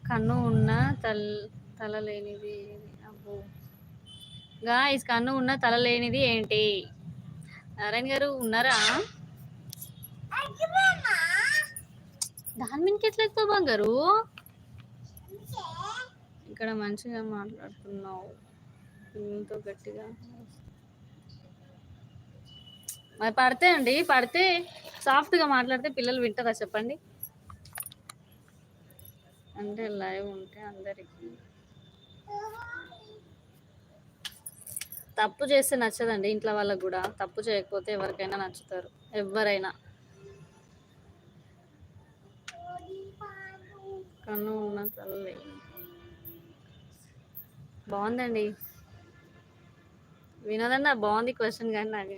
కన్ను ఉన్న తల లేనిది అబ్బో గాయ్స్, కన్ను ఉన్న తల లేనిది ఏంటి? నారాయణ గారు ఉన్నారా? దాని మీదకి ఎట్లా ఎక్కువ బంగారు? ఇక్కడ మంచిగా మాట్లాడుతున్నావు, పిల్లలతో గట్టిగా. మరి పడితే అండి, పడితే సాఫ్ట్గా మాట్లాడితే పిల్లలు వింటారా చెప్పండి? అంటే లైవ్ ఉంటే అందరికీ తప్పు చేస్తే నచ్చదండి. ఇంట్లో వాళ్ళకు కూడా తప్పు చేయకపోతే ఎవరికైనా నచ్చుతారు, ఎవరైనా. కన్ను ఉన్న తల్లి బాగుందండి. వినోదన్న బాగుంది క్వశ్చన్, కానీ నాకు